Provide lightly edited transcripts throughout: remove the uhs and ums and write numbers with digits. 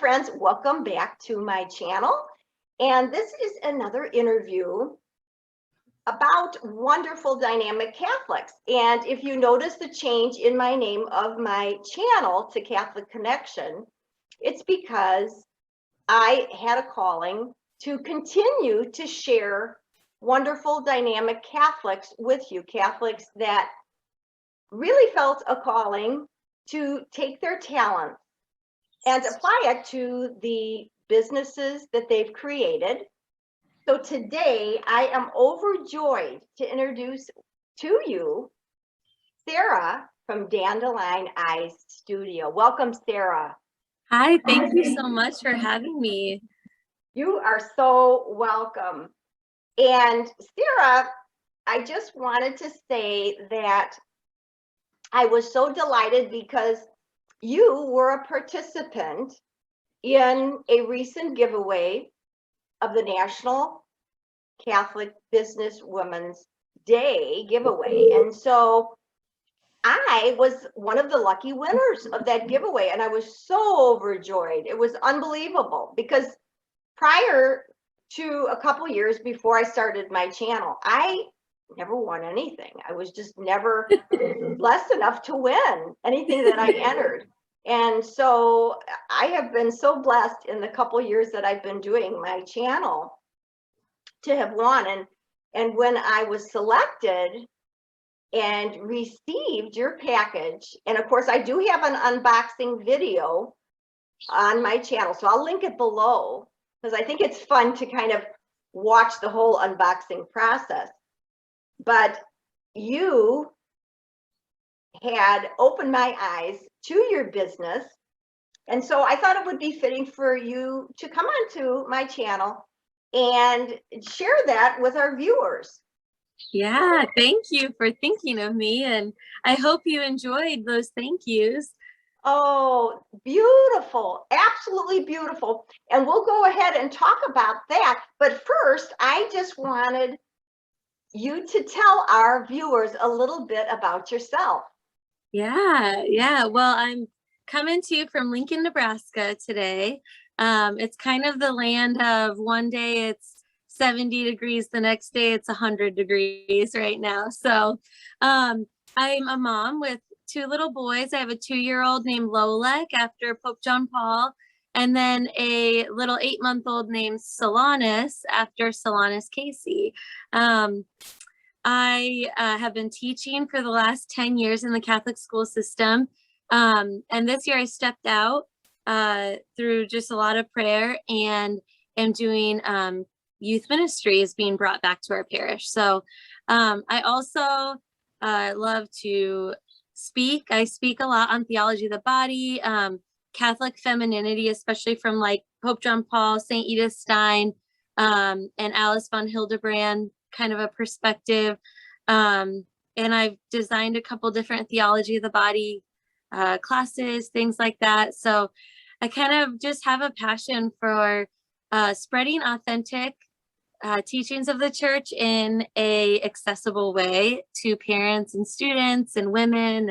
friends, welcome back to my channel. And this is another interview about wonderful dynamic Catholics. And if you notice the change in my name of my channel to Catholic Connection, it's because I had a calling to continue to share wonderful dynamic Catholics with you, Catholics that really felt a calling to take their talent and apply it to the businesses that they've created. So today I am overjoyed to introduce to you Sara from Dandelion Eyes Studio. Welcome, Sara. Hi, thank you so much for having me. You are so welcome. And Sara, I just wanted to say that I was so delighted because you were a participant in a recent giveaway of the National Catholic Businesswoman's Day giveaway. And so I was one of the lucky winners of that giveaway, and I was so overjoyed. It was unbelievable because prior to a couple years before I started my channel, I never won anything. I was just never blessed enough to win anything that I entered. And so I have been so blessed in the couple years that I've been doing my channel to have won. And when I was selected and received your package, and of course I do have an unboxing video on my channel, so I'll link it below because I think it's fun to kind of watch the whole unboxing process. But you had opened my eyes to your business, and so I thought it would be fitting for you to come onto my channel and share that with our viewers. Yeah, thank you for thinking of me, and I hope you enjoyed those thank yous. Oh, beautiful, absolutely beautiful. And we'll go ahead and talk about that. But first, I just wanted you to tell our viewers a little bit about yourself. Yeah. Well, I'm coming to you from Lincoln, Nebraska today. It's kind of the land of one day it's 70 degrees, the next day it's 100 degrees right now. So I'm a mom with two little boys. I have a 2-year-old named Lolek after Pope John Paul, and then a little 8-month-old named Solanus after Solanus Casey. I have been teaching for the last 10 years in the Catholic school system. And this year I stepped out through just a lot of prayer and am doing youth ministry is being brought back to our parish. So I also love to speak. I speak a lot on theology of the body, Catholic femininity, especially from like Pope John Paul, St. Edith Stein, and Alice von Hildebrand kind of a perspective. And I've designed a couple different theology of the body classes, things like that. So I kind of just have a passion for spreading authentic teachings of the church in a accessible way to parents and students and women.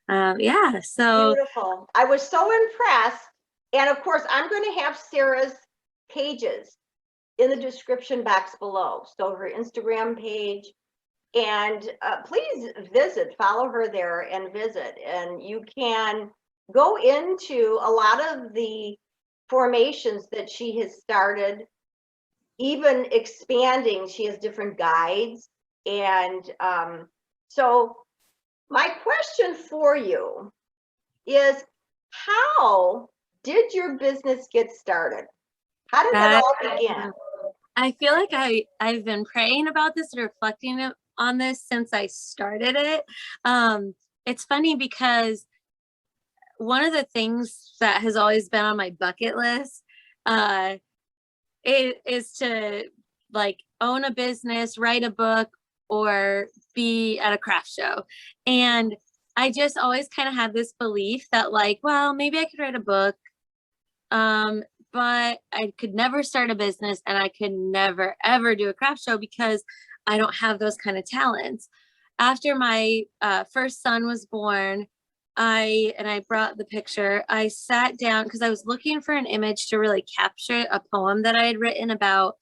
And yeah, so beautiful. I was so impressed. And of course, I'm going to have Sara's pages in the description box below. So her Instagram page, and please follow her there and visit. And you can go into a lot of the formations that she has started, even expanding. She has different guides. And so my question for you is, how did your business get started? How did it all begin? I feel like I've been praying about this and reflecting on this since I started it. It's funny because one of the things that has always been on my bucket list is to like own a business, write a book, or be at a craft show. And I just always kind of had this belief that like, well, maybe I could write a book, but I could never start a business, and I could never, ever do a craft show because I don't have those kind of talents. After my first son was born, I brought the picture. I sat down because I was looking for an image to really capture a poem that I had written about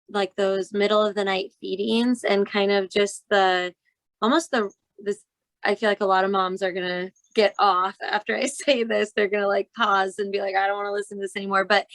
like those middle of the night feedings and kind of just this. I feel like a lot of moms are gonna get off after I say this. They're gonna like pause and be like, I don't want to listen to this anymore. But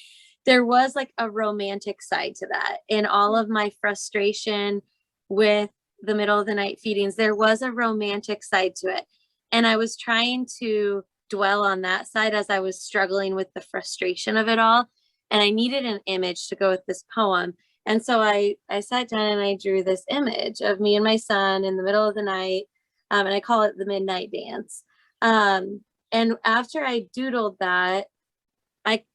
there was like a romantic side to that. In all of my frustration with the middle of the night feedings, there was a romantic side to it. And I was trying to dwell on that side as I was struggling with the frustration of it all. And I needed an image to go with this poem. And so I sat down and I drew this image of me and my son in the middle of the night. And I call it the midnight dance. And after I doodled that,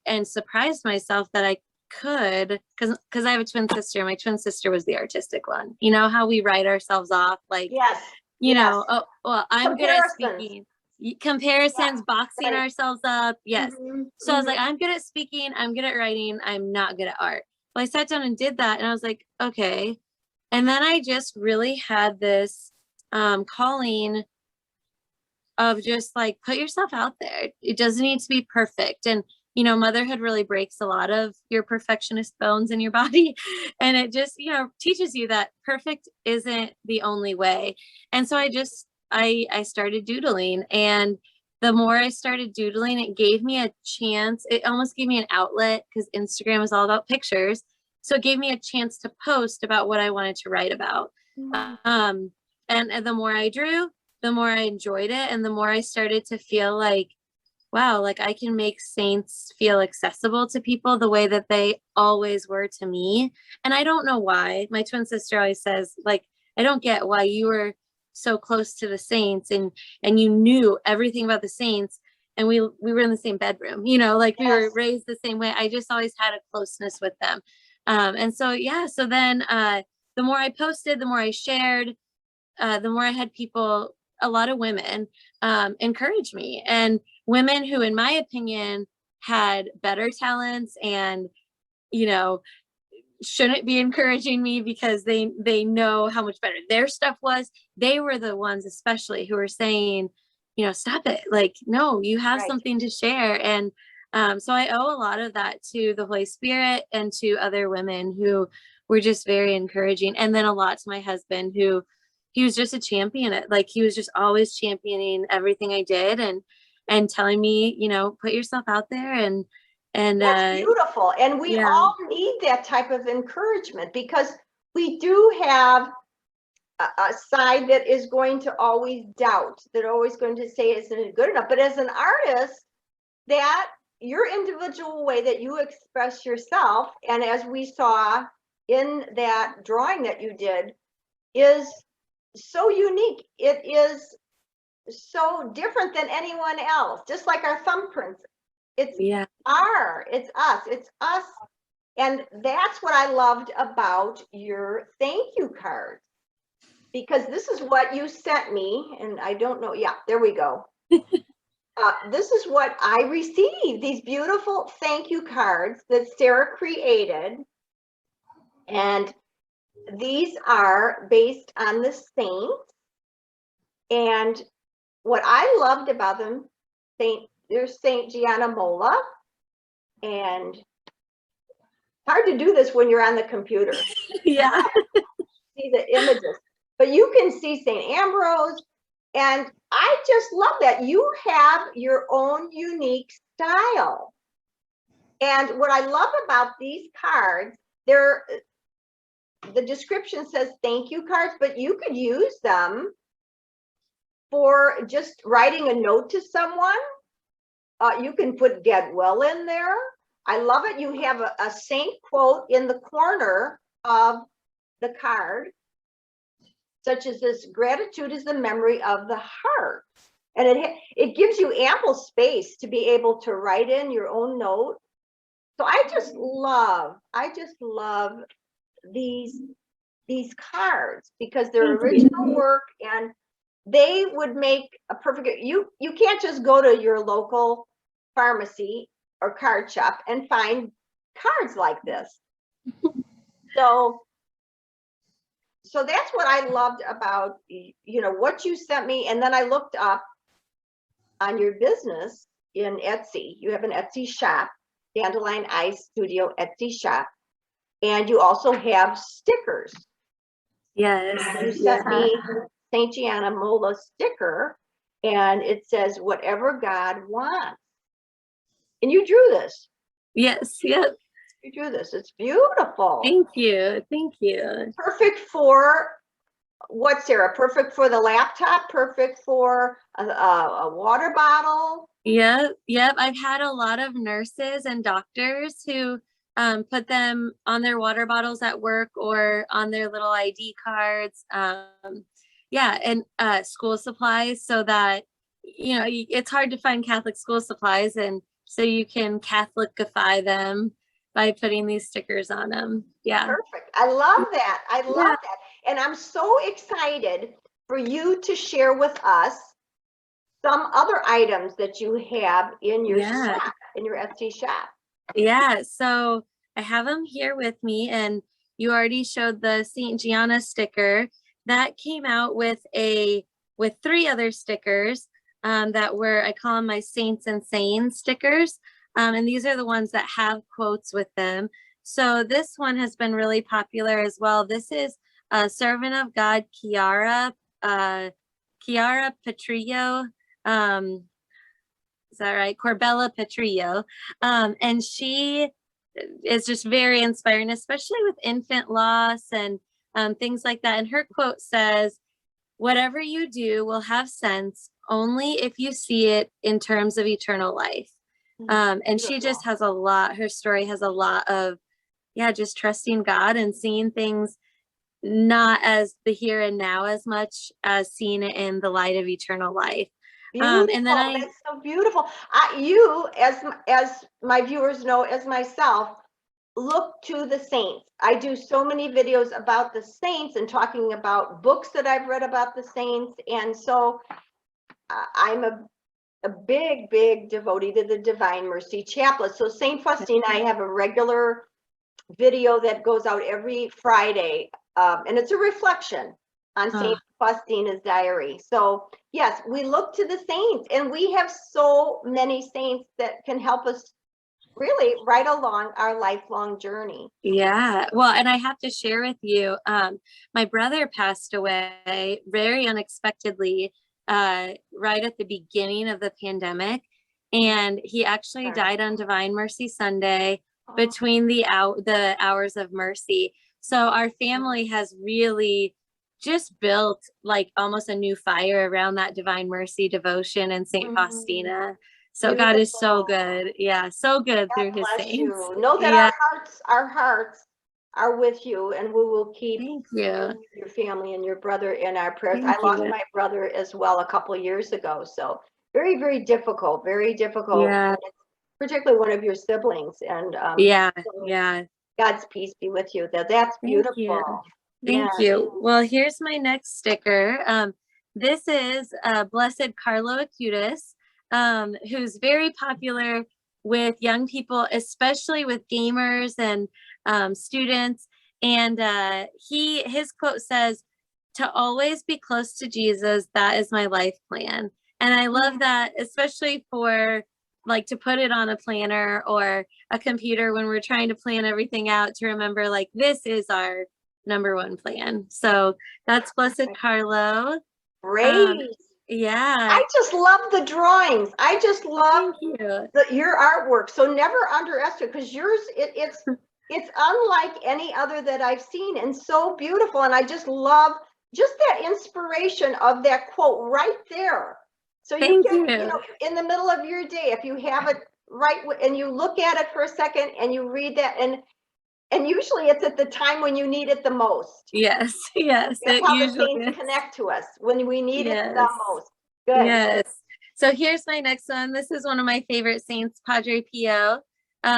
and surprised myself that I could, because I have a twin sister. My twin sister was the artistic one. You know how we write ourselves off, like, Yes. you Yes. know, oh, well, I'm good at speaking. Comparisons, boxing right. ourselves up. Yes. Mhm, So I was like, I'm good at speaking. I'm good at writing. I'm not good at art. Well, I sat down and did that. And I was like, okay. And then I just really had this calling of just like, put yourself out there. It doesn't need to be perfect. And, you know, motherhood really breaks a lot of your perfectionist bones in your body. And it just, you know, teaches you that perfect isn't the only way. And so I started doodling, and the more I started doodling, it gave me a chance. It almost gave me an outlet because Instagram is all about pictures. So it gave me a chance to post about what I wanted to write about. And the more I drew, the more I enjoyed it. And the more I started to feel like, wow, like I can make saints feel accessible to people the way that they always were to me. And I don't know why. My twin sister always says, like, I don't get why you were so close to the saints and you knew everything about the saints, and we were in the same bedroom, you know, like we were raised the same way. I just always had a closeness with them. And so, yeah, so then the more I posted, the more I shared, the more I had people, a lot of women encourage me, and women who, in my opinion, had better talents and, you know, shouldn't be encouraging me because they know how much better their stuff was. They were the ones especially who were saying, you know, stop it. Like, no, you have something to share. And so I owe a lot of that to the Holy Spirit and to other women who were just very encouraging. And then a lot to my husband, who he was just a champion. Like, he was just always championing everything I did and telling me, you know, put yourself out there. And that's beautiful. And we all need that type of encouragement, because we do have a side that is going to always doubt, that always going to say isn't it good enough. But as an artist, that your individual way that you express yourself, and as we saw in that drawing that you did, is so unique. It is so different than anyone else, just like our thumbprints. It's it's us. And that's what I loved about your thank you cards, because this is what you sent me, and I don't know. Yeah, there we go. This is what I received, these beautiful thank you cards that Sara created. And these are based on the saints. And what I loved about them, there's Saint Gianna Molla, and hard to do this when you're on the computer. Yeah. See the images, but you can see Saint Ambrose, and I just love that you have your own unique style. And what I love about these cards, the description says thank you cards, but you could use them for just writing a note to someone. You can put get well in there. I love it. You have a saint quote in the corner of the card, such as this: gratitude is the memory of the heart. And it gives you ample space to be able to write in your own note. So I just love these cards, because they're original work, and they would make a perfect, you can't just go to your local pharmacy or card shop and find cards like this. So that's what I loved about, you know, what you sent me. And then I looked up on your business in Etsy. You have an Etsy shop, Dandelion Eyes Studio Etsy shop, and you also have stickers. Yes. You sent me St. Gianna Mola sticker, and it says, "Whatever God wants." And you drew this. Yes. Yep. You drew this. It's beautiful. Thank you. Thank you. Perfect for what, Sarah? Perfect for the laptop? Perfect for a water bottle? Yep. Yep. I've had a lot of nurses and doctors who put them on their water bottles at work or on their little ID cards. Yeah. And school supplies, so that, it's hard to find Catholic school supplies. And so you can Catholicify them by putting these stickers on them. Yeah. Perfect. I love that. I love that. And I'm so excited for you to share with us some other items that you have in your shop, in your Etsy shop. Yeah. So I have them here with me, and you already showed the St. Gianna sticker that came out with three other stickers that were, I call them my Saints and Saints stickers. And these are the ones that have quotes with them. So this one has been really popular as well. This is a servant of God, Chiara Petrillo. Is that right? Corbella Petrillo. And she is just very inspiring, especially with infant loss and things like that. And her quote says, "Whatever you do will have sense only if you see it in terms of eternal life." And she just has a lot, her story has a lot of, just trusting God and seeing things not as the here and now as much as seeing it in the light of eternal life. Beautiful. And then That's so beautiful. You, as my viewers know, as myself, look to the saints. I do so many videos about the saints and talking about books that I've read about the saints. And so I'm a big devotee to the Divine Mercy Chaplet. So St. Faustina, I have a regular video that goes out every Friday, and it's a reflection on St. Faustina's diary. So yes, we look to the saints, and we have so many saints that can help us really right along our lifelong journey. Yeah. Well, and I have to share with you, my brother passed away very unexpectedly, right at the beginning of the pandemic. And he actually died on Divine Mercy Sunday between the hours of mercy. So our family has really just built like almost a new fire around that Divine Mercy devotion and St. Faustina. So beautiful. God is so good. Yeah, so good God through his saints. You. Know that our hearts are with you, and we will keep your family and your brother in our prayers. I lost my brother as well a couple of years ago. So very difficult, Yeah. Particularly one of your siblings. And God's peace be with you. That's beautiful. Thank you. Well, here's my next sticker. This is Blessed Carlo Acutis, who's very popular with young people, especially with gamers and students. And his quote says, "To always be close to Jesus, that is my life plan." And I love that, especially for like to put it on a planner or a computer when we're trying to plan everything out, to remember like this is our number one plan. So that's Blessed Carlo. Great. I just love the drawings. I just love your artwork. So never underestimate, because yours it's unlike any other that I've seen, and so beautiful. And I just love just that inspiration of that quote right there. So you can, in the middle of your day, if you have it right and you look at it for a second and you read that, and usually it's at the time when you need it the most. Yes. That's how the saints connect to us, when we need it the most. Good. Yes. So here's my next one. This is one of my favorite saints, Padre Pio,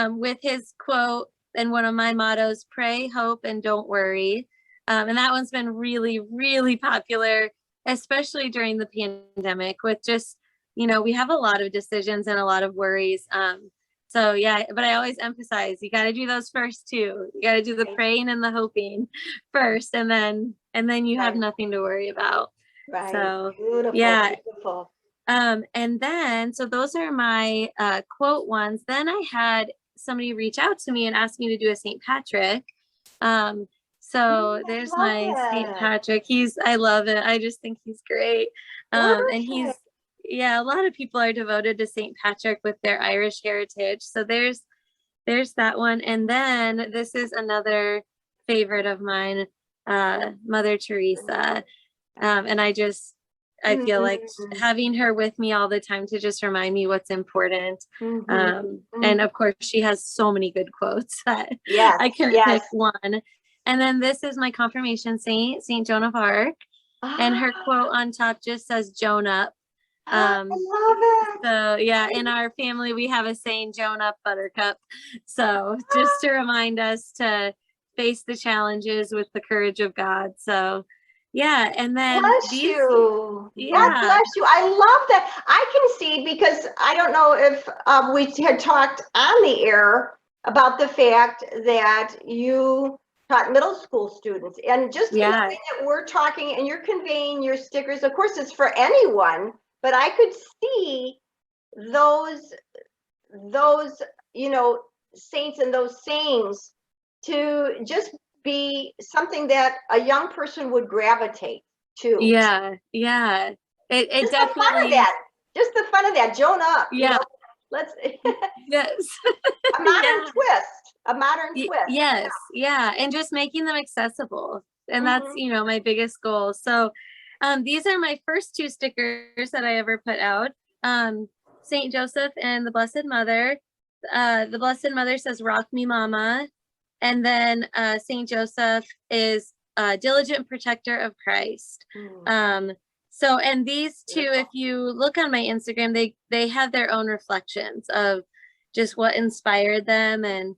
with his quote and one of my mottos: pray, hope, and don't worry. And that one's been really popular, especially during the pandemic, with just, we have a lot of decisions and a lot of worries. So yeah, but I always emphasize, you got to do those first too. You got to do the praying and the hoping first, and then you have nothing to worry about. Right. So beautiful. And then, so those are my quote ones. Then I had somebody reach out to me and ask me to do a St. Patrick. So there's my St. Patrick. I love it. I just think he's great. And yeah, a lot of people are devoted to St. Patrick with their Irish heritage. So there's that one. And then this is another favorite of mine, Mother Teresa. And I feel like having her with me all the time to just remind me what's important. And of course, she has so many good quotes that I couldn't pick one. And then this is my confirmation saint, Saint Joan of Arc. And her quote on top just says Joan up. I love it. So yeah, in our family, we have a saying, Joan up, buttercup. So just to remind us to face the challenges with the courage of God. So yeah, and then bless you. God bless you. I love that. I can see, because I don't know if we had talked on the air about the fact that you taught middle school students, and just the way that we're talking and you're conveying your stickers, of course it's for anyone, but I could see those saints and those sayings to just be something that a young person would gravitate to. Yeah. It just definitely. The fun of that. Just the fun of that. Joan up. Yeah. Let's. Yes. A modern twist. A modern twist. Yes. Yeah. And just making them accessible. And that's, my biggest goal. So these are my first two stickers that I ever put out. Saint Joseph and the Blessed Mother. The Blessed Mother says, "Rock me, Mama." And then Saint Joseph is diligent protector of Christ. So, and these two, if you look on my Instagram, they have their own reflections of just what inspired them and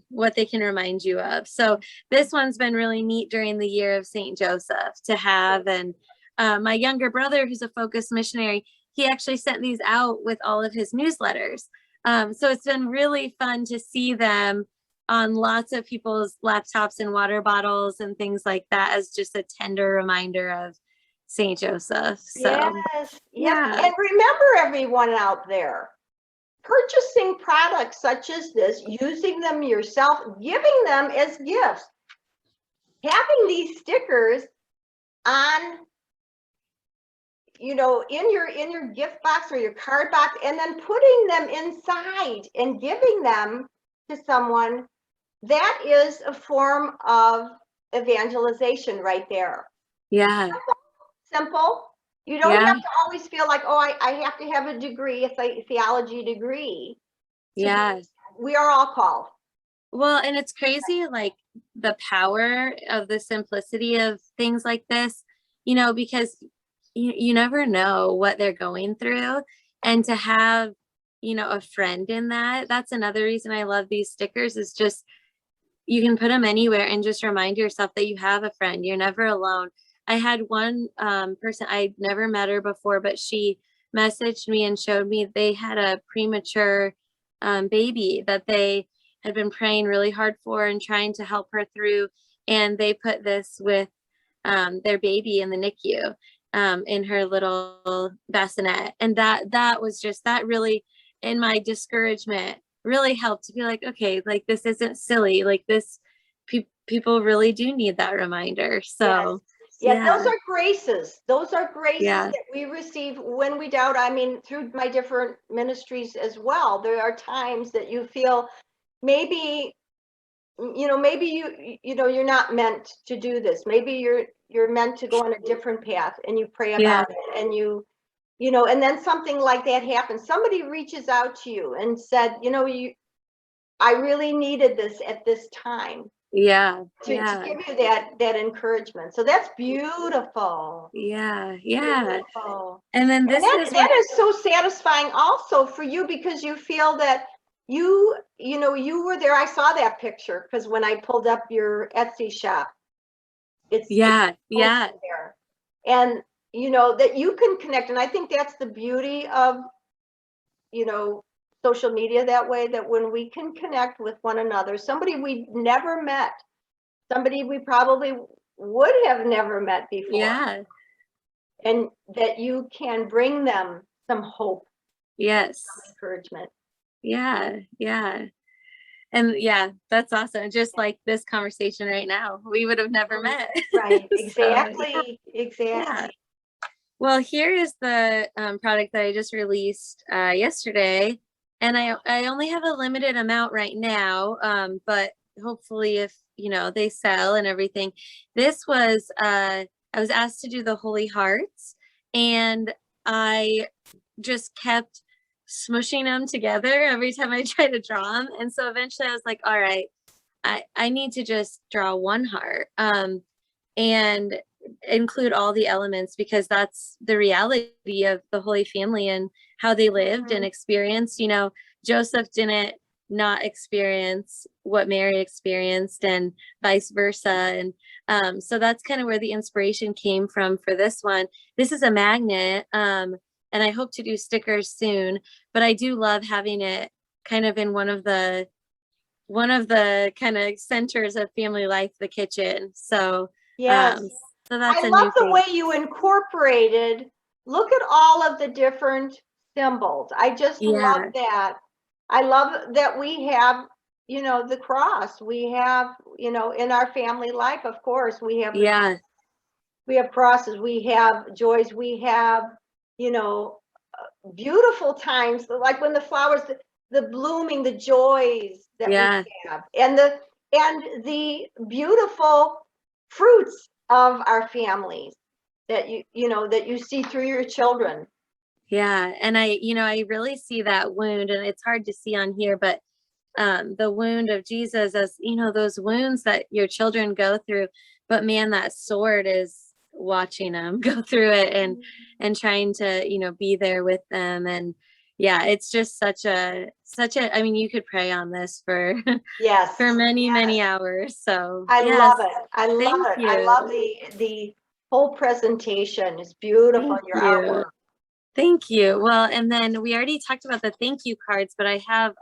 what they can remind you of. So this one's been really neat during the year of Saint Joseph to have. And my younger brother, who's a focused missionary, he actually sent these out with all of his newsletters. So it's been really fun to see them on lots of people's laptops and water bottles and things like that, as just a tender reminder of Saint Joseph. So And remember, everyone out there, purchasing products such as this, using them yourself, giving them as gifts, having these stickers on, in your gift box or your card box, and then putting them inside and giving them to someone, that is a form of evangelization right there. Yeah. Simple. You don't have to always feel like, oh, I have to have a degree, a theology degree. Yeah. We are all called. Well, and it's crazy, like the power of the simplicity of things like this, because you never know what they're going through. And to have, a friend in that's another reason I love these stickers, is just, you can put them anywhere and just remind yourself that you have a friend. You're never alone. I had one person, I'd never met her before, but she messaged me and showed me they had a premature baby that they had been praying really hard for and trying to help her through. And they put this with their baby in the NICU in her little bassinet. And that was just, that really, in my discouragement, really helped to be like, okay, like this isn't silly. Like this, people really do need that reminder. So those are graces. Those are graces that we receive when we doubt. I mean, through my different ministries as well, there are times that you feel maybe you're not meant to do this. Maybe you're meant to go on a different path, and you pray about it, and and then something like that happens. Somebody reaches out to you and said, I really needed this at this time. To give you that encouragement. So that's beautiful. Beautiful. And then that is so satisfying also for you, because you feel that you were there. I saw that picture, because when I pulled up your Etsy shop, it's there. And that you can connect. And I think that's the beauty of social media that way, that when we can connect with one another, somebody we never met, somebody we probably would have never met before. and that you can bring them some hope, Yes. some encouragement. Yeah. Yeah. And yeah, that's awesome. Just like this conversation right now, we would have never met. Right, So, exactly, yeah. exactly. Well, here is the product that I just released yesterday, and I only have a limited amount right now, but hopefully, if they sell and everything. This was I was asked to do the Holy Hearts, and I just kept smushing them together every time I try to draw them, and so eventually I was like, all right, I need to just draw one heart. And include all the elements, because that's the reality of the Holy Family and how they lived and experienced. Joseph didn't not experience what Mary experienced, and vice versa. And so that's kind of where the inspiration came from for this one. This is a magnet, and I hope to do stickers soon, but I do love having it kind of in one of the kind of centers of family life, the kitchen. So Yes. so that's I a love new the thing. way you incorporated, look at all of the different symbols. I just love Yeah. that. I love that we have, the cross. We have, in our family life, of course, Yeah. we have crosses, we have joys, we have, you know, beautiful times, like when the flowers, the blooming, the joys that we Yeah. have, and the beautiful fruits of our families that that you see through your children. Yeah. And I really see that wound, and it's hard to see on here, but the wound of Jesus, as those wounds that your children go through, but man, that sword is watching them go through it, and trying to be there with them. And yeah, it's just such a I mean, you could pray on this for Yes, for many yes, hours. So I love yes, it. I love thank it. I you. love the whole presentation. It's beautiful, Thank your you. artwork. Thank you. Well, and then we already talked about the thank you cards, but I have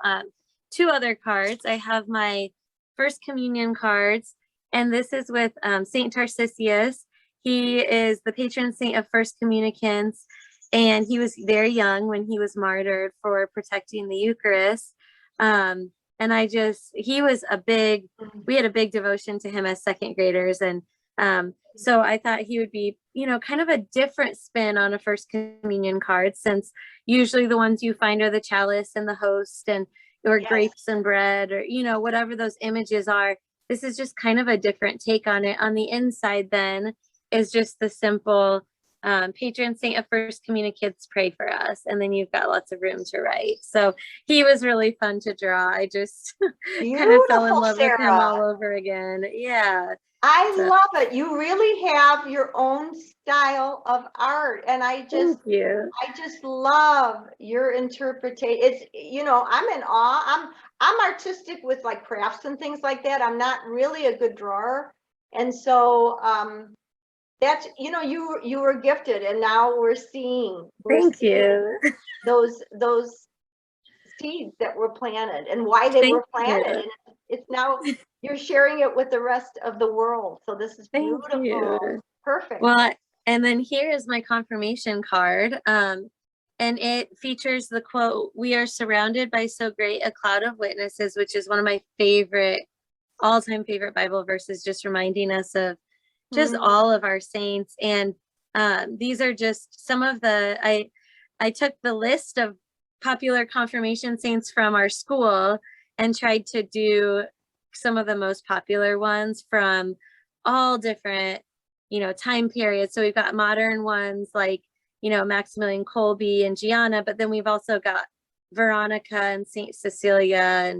two other cards. I have my First Communion cards, and this is with Saint Tarcisius. He is the patron saint of First Communicants, and he was very young when he was martyred for protecting the Eucharist. And he was we had a big devotion to him as second graders, and so I thought he would be, kind of a different spin on a First Communion card, since usually the ones you find are the chalice and the host, and or Yes, grapes and bread, or whatever those images are. This is just kind of a different take on it. On the inside then is just the simple patron saint of First Communicants, pray for us, and then you've got lots of room to write. So he was really fun to draw. I just kind of fell in beautiful, love with him Sarah. all over again. Yeah. I So love it. You really have your own style of art, and thank you. I just love your interpretation. It's, I'm in awe. I'm artistic with like crafts and things like that. I'm not really a good drawer. And so that's, you were gifted, and now we're Thank seeing you. those seeds that were planted and why they Thank were planted. you. And it's now you're sharing it with the rest of the world. So this is Thank you. beautiful. Perfect. Well, and then here is my confirmation card. And it features the quote, "We are surrounded by so great a cloud of witnesses," which is one of my all-time favorite Bible verses, just reminding us of just Mm, all of our saints. And these are just some of I took the list of popular confirmation saints from our school and tried to do some of the most popular ones from all different time periods. So we've got modern ones like Maximilian Kolbe and Gianna, but then we've also got Veronica and Saint Cecilia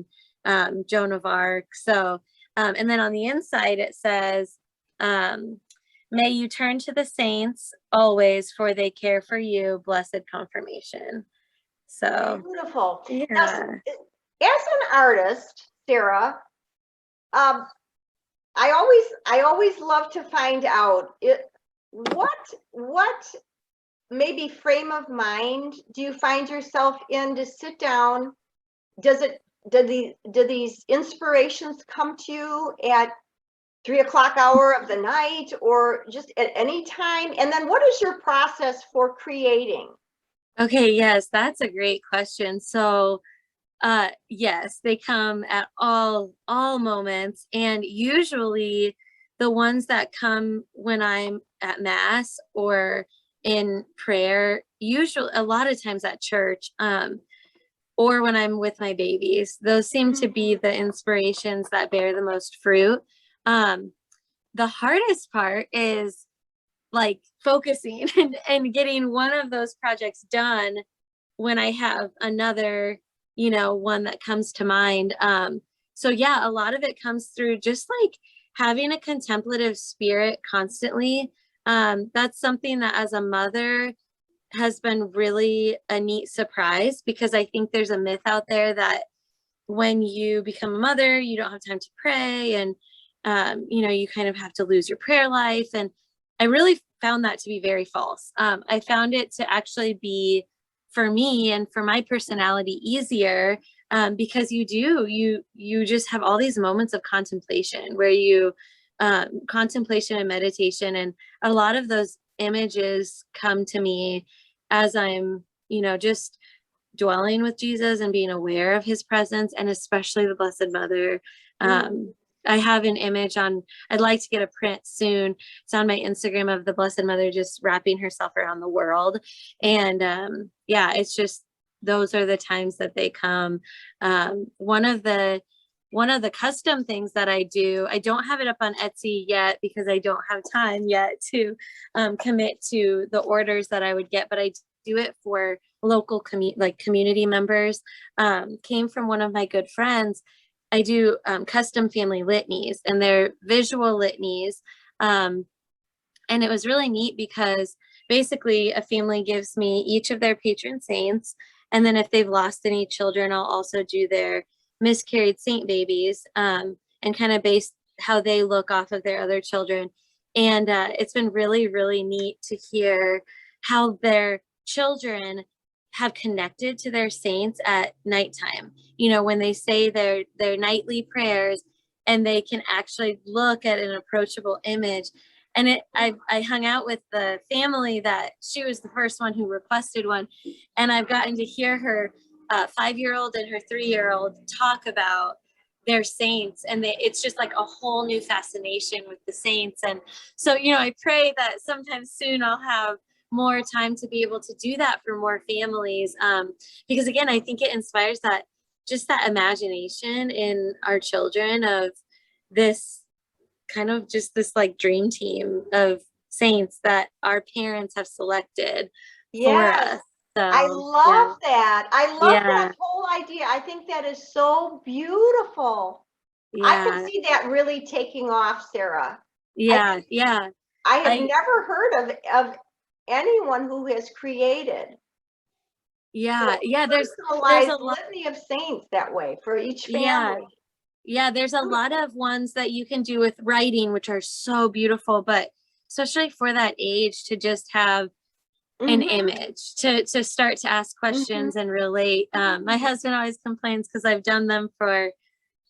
and Joan of Arc. So and then on the inside it says, "May you turn to the saints always, for they care for you. Blessed confirmation." So beautiful. Now, yeah. as an artist, Sarah, um, I always love to find out what maybe frame of mind do you find yourself in to sit down? Do these inspirations come to you at 3 o'clock hour of the night, or just at any time? And then what is your process for creating? Okay, yes, that's a great question. So, yes, they come at all moments, and usually the ones that come when I'm at mass or in prayer, usually a lot of times at church, or when I'm with my babies. Those seem to be the inspirations that bear the most fruit. Um, the hardest part is like focusing and getting one of those projects done when I have another, one that comes to mind. So yeah, a lot of it comes through just like having a contemplative spirit constantly. That's something that as a mother has been really a neat surprise, because I think there's a myth out there that when you become a mother, you don't have time to pray, and you kind of have to lose your prayer life. And I really found that to be very false. I found it to actually be, for me and for my personality, easier, because you just have all these moments of contemplation where you contemplation and meditation, and a lot of those images come to me as I'm just dwelling with Jesus and being aware of his presence, and especially the Blessed Mother. I have an image I'd like to get a print soon. It's on my Instagram of the Blessed Mother just wrapping herself around the world. And yeah, it's just, those are the times that they come. One of the custom things that I do, I don't have it up on Etsy yet because I don't have time yet to commit to the orders that I would get, but I do it for local community members. Came from one of my good friends. I do custom family litanies, and they're visual litanies. And it was really neat because basically a family gives me each of their patron saints. And then if they've lost any children, I'll also do their miscarried saint babies, and kind of base how they look off of their other children. And it's been really, really neat to hear how their children have connected to their saints at nighttime, when they say their nightly prayers, and they can actually look at an approachable image. And I hung out with the family that she was the first one who requested one, and I've gotten to hear her 5-year-old and her 3-year-old talk about their saints, and it's just like a whole new fascination with the saints. And so I pray that sometime soon I'll have more time to be able to do that for more families, because again, I think it inspires that imagination in our children of this kind of just this like dream team of saints that our parents have selected for us. So I love that. I love yeah, that whole idea. I think that is so beautiful. I yeah, can see that really taking off, Sarah. yeah, yeah. I have I never heard of anyone who has created yeah, yeah. There's personalized a lot. litany of saints that way for each Yeah, family. yeah. There's a lot of ones that you can do with writing, which are so beautiful, but especially for that age, to just have an Mhm, image to start to ask mhm. questions and relate. My husband always complains because I've done them for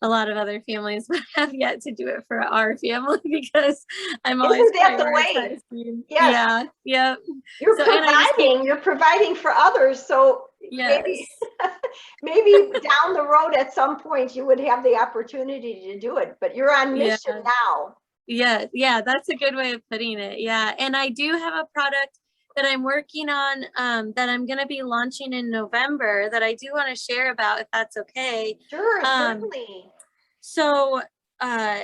a lot of other families, but I have yet to do it for our family because I'm always Isn't that the way? prioritizing. Yes, Yeah, yep. you're So, and I just keep, providing, you're providing for others. So maybe yes, maybe down the road at some point you would have the opportunity to do it, but you're on yeah, mission now. yeah. That's a good way of putting it. Yeah, and I do have a product that I'm working on, that I'm going to be launching in November, that I do want to share about, if that's okay. Sure, Um, certainly. So, uh,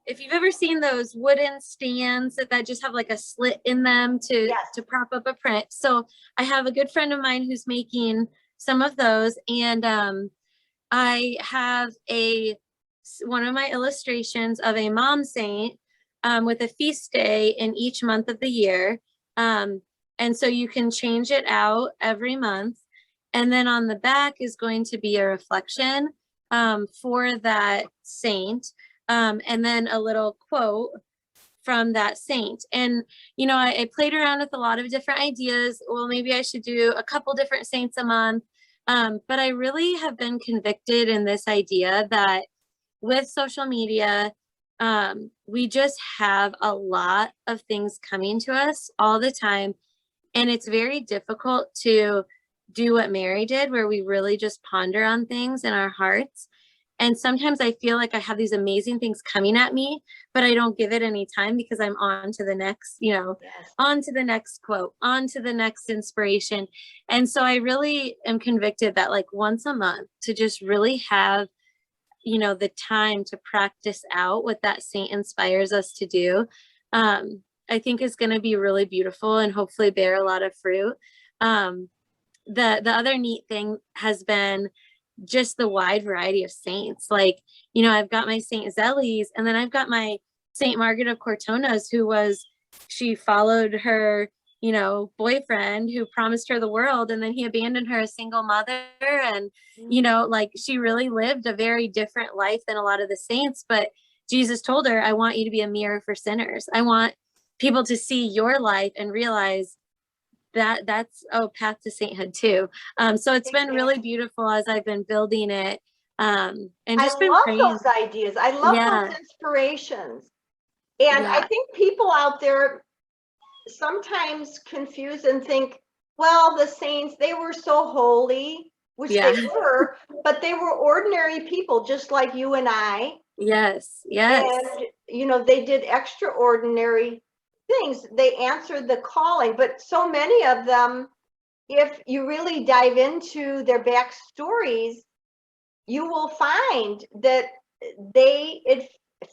if you've ever seen those wooden stands that just have like a slit in them Yes. to prop up a print. So I have a good friend of mine who's making some of those, and I have one of my illustrations of a mom saint, with a feast day in each month of the year. And so you can change it out every month. And then on the back is going to be a reflection for that saint, and then a little quote from that saint. And I played around with a lot of different ideas. Well, maybe I should do a couple different saints a month. But I really have been convicted in this idea that with social media, we just have a lot of things coming to us all the time. And it's very difficult to do what Mary did, where we really just ponder on things in our hearts. And sometimes I feel like I have these amazing things coming at me, but I don't give it any time because I'm on to the next, Yes. on to the next quote, on to the next inspiration. And so I really am convicted that like once a month to just really have, the time to practice out what that saint inspires us to do, I think is going to be really beautiful and hopefully bear a lot of fruit. The other neat thing has been just the wide variety of saints. Like, I've got my Saint Zéli's, and then I've got my Saint Margaret of Cortona's, she followed her, boyfriend who promised her the world, and then he abandoned her a single mother. And, like she really lived a very different life than a lot of the saints. But Jesus told her, I want you to be a mirror for sinners. I want people to see your life and realize that's path to sainthood too. So it's been really beautiful as I've been building it, and just been love praying. those ideas. I love those inspirations. And I think people out there sometimes confuse and think, well, the saints, they were so holy, which they were, but they were ordinary people just like you and I. Yes. And they did extraordinary things. They answered the calling, but so many of them, if you really dive into their backstories, you will find that they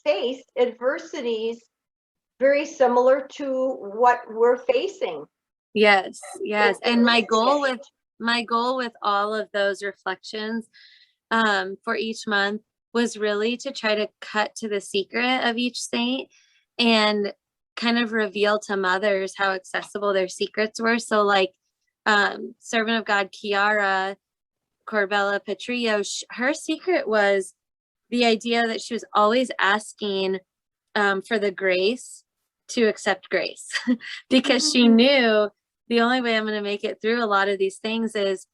faced adversities very similar to what we're facing. Yes. And my goal with all of those reflections for each month was really to try to cut to the secret of each saint and kind of reveal to mothers how accessible their secrets were. So like servant of God Chiara Corbella Petrillo, her secret was the idea that she was always asking for the grace to accept grace because she knew the only way I'm going to make it through a lot of these things is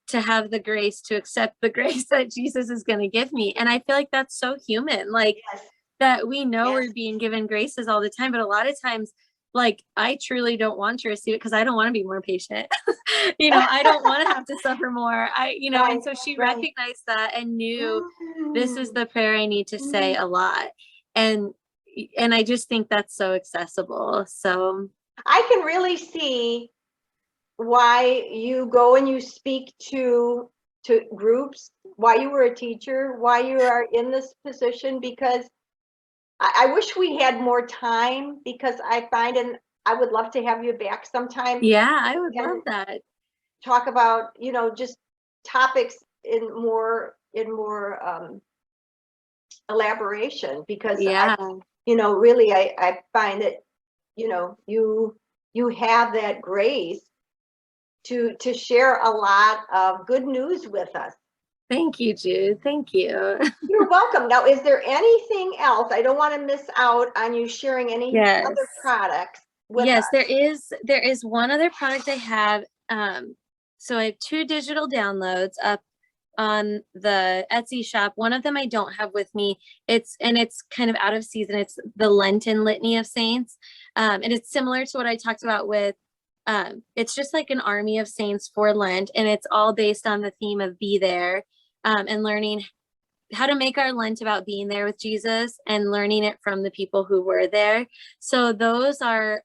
to have the grace to accept the grace that Jesus is going to give me. And I feel like that's so human, like that we know we're being given graces all the time, but a lot of times, like, I truly don't want to receive it because I don't want to be more patient. I don't want to have to suffer more. And so she recognized that and knew this is the prayer I need to say a lot. And I just think that's so accessible. So I can really see why you go and you speak to groups, why you were a teacher, why you are in this position, because I wish we had more time, because I find, and I would love to have you back sometime. Yeah, I would love that. Talk about, just topics in more elaboration, because really I find that, you have that grace to share a lot of good news with us. Thank you, Jude. Thank you. You're welcome. Now, is there anything else? I don't want to miss out on you sharing any other products with us. There is one other product I have. So I have 2 digital downloads up on the Etsy shop. One of them I don't have with me. It's kind of out of season. It's the Lenten Litany of Saints. And it's similar to what I talked about with, it's just like an army of saints for Lent, and it's all based on the theme of be there, and learning how to make our Lent about being there with Jesus and learning it from the people who were there. So those are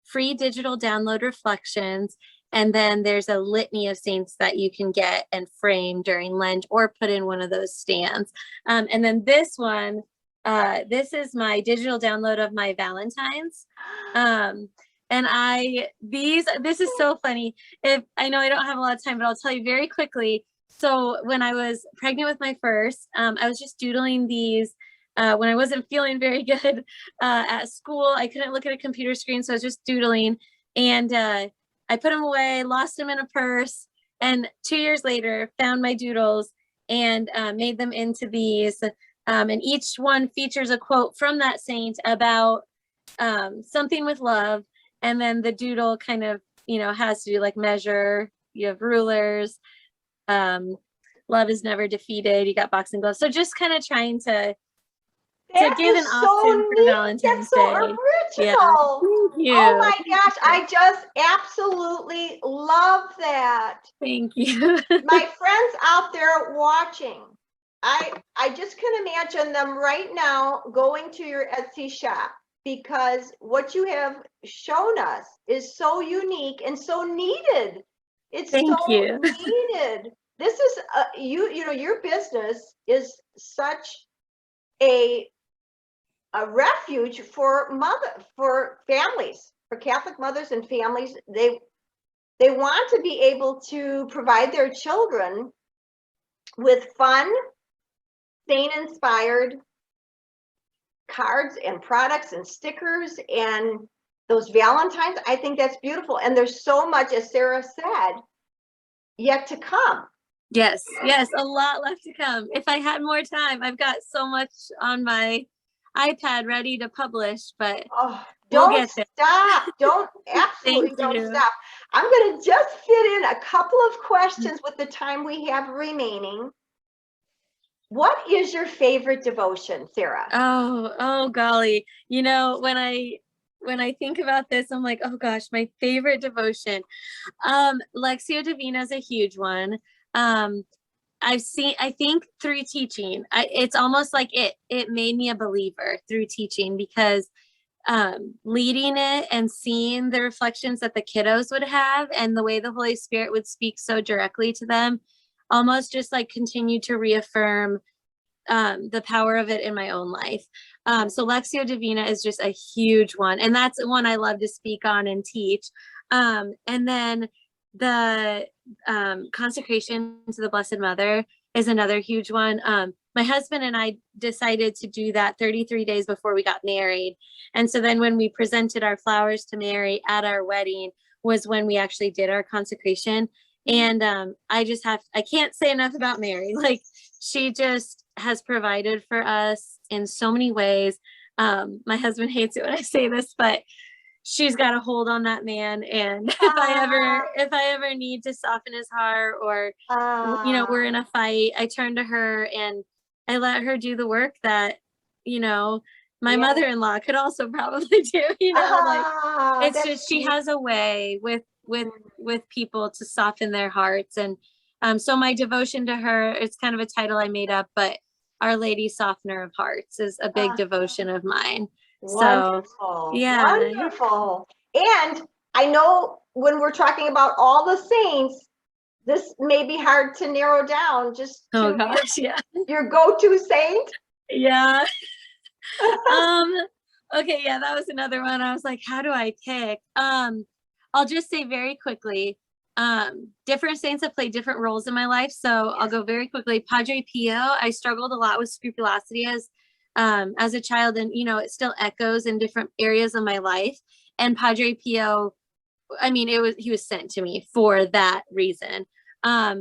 free digital download reflections. And then there's a litany of saints that you can get and frame during Lent or put in one of those stands. And then this one, this is my digital download of my Valentine's. And this is so funny. I know I don't have a lot of time, but I'll tell you very quickly. So when I was pregnant with my first, I was just doodling these when I wasn't feeling very good at school. I couldn't look at a computer screen, so I was just doodling. And I put them away, lost them in a purse, and 2 years later found my doodles and made them into these. And each one features a quote from that saint about something with love. And then the doodle kind of, has to do like measure. You have rulers. Love is never defeated. You got boxing gloves. So just kind of trying to to That give is an so option for neat. Valentine's That's so Day. Yeah. original. Thank Oh you. my gosh, I just absolutely love that. Thank you. My friends out there watching, I just can imagine them right now going to your Etsy shop, because what you have shown us is so unique and so needed. It's Thank so you. needed. This is you know, your business is such a refuge for families, for Catholic mothers and families. They want to be able to provide their children with fun, saint-inspired cards and products and stickers and those Valentines. I think that's beautiful. And there's so much, as Sara said, yet to come. Yes, a lot left to come. If I had more time, I've got so much on my iPad ready to publish, but Oh, we'll don't get there. stop. Don't, absolutely Thank don't you. stop. I'm going to just fit in a couple of questions with the time we have remaining. What is your favorite devotion, Sara? Oh golly. You know, when I think about this, I'm like, oh gosh, my favorite devotion. Lectio Divina is a huge one. I think through teaching, it's almost like it made me a believer through teaching, because leading it and seeing the reflections that the kiddos would have and the way the Holy Spirit would speak so directly to them, almost just like continued to reaffirm the power of it in my own life. So Lectio Divina is just a huge one, and that's one I love to speak on and teach. And then the Consecration to the Blessed Mother is another huge one. My husband and I decided to do that 33 days before we got married. And so then when we presented our flowers to Mary at our wedding was when we actually did our consecration. And I can't say enough about Mary. Like, she just has provided for us in so many ways. My husband hates it when I say this, but she's got a hold on that man. And if I ever need to soften his heart, or, you know, we're in a fight, I turn to her and I let her do the work that, you know, my mother-in-law could also probably do, you know, like, it's just, she has a way with people to soften their hearts. And so my devotion to her, it's kind of a title I made up, but Our Lady Softener of Hearts is a big devotion of mine. Wonderful. So yeah. Wonderful. And I know when we're talking about all the saints, this may be hard to narrow down just to your go-to saint. Yeah. Okay, yeah, that was another one. I was like, how do I pick? I'll just say very quickly, different saints have played different roles in my life. So I'll go very quickly. Padre Pio, I struggled a lot with scrupulosity as a child, and, you know, it still echoes in different areas of my life. And Padre Pio, I mean, he was sent to me for that reason.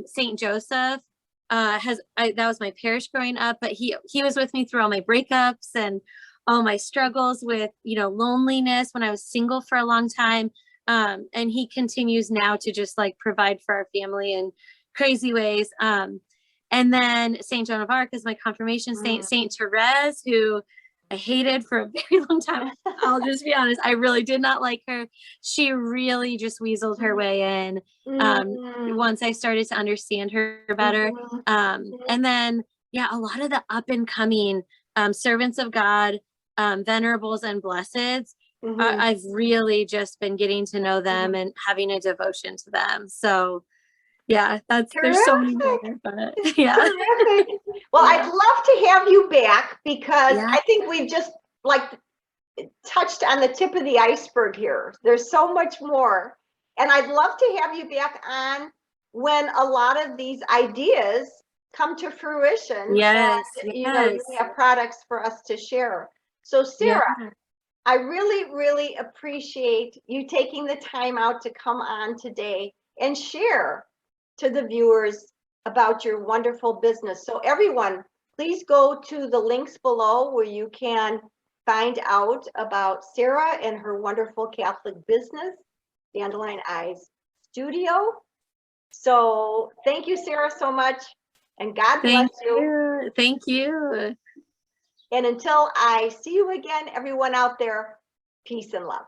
Saint Joseph, that was my parish growing up, but he was with me through all my breakups and all my struggles with, you know, loneliness when I was single for a long time. And he continues now to just like provide for our family in crazy ways. And then Saint Joan of Arc is my confirmation saint. Saint Therese, who I hated for a very long time. I'll just be honest, I really did not like her. She really just weaseled her way in once I started to understand her better. And then, yeah, a lot of the up and coming servants of God, venerables and blesseds, I've really just been getting to know them and having a devotion to them. So yeah, there's so many more, but yeah. Terrific. Well, I'd love to have you back, because I think we've just like touched on the tip of the iceberg here. There's so much more. And I'd love to have you back on when a lot of these ideas come to fruition. And, you know, you have products for us to share. So Sara, I really, really appreciate you taking the time out to come on today and share to the viewers about your wonderful business. So everyone, please go to the links below where you can find out about Sara and her wonderful Catholic business, Dandelion Eyes Studio. So thank you, Sara, so much, and God bless you. Thank you. And until I see you again, everyone out there, peace and love.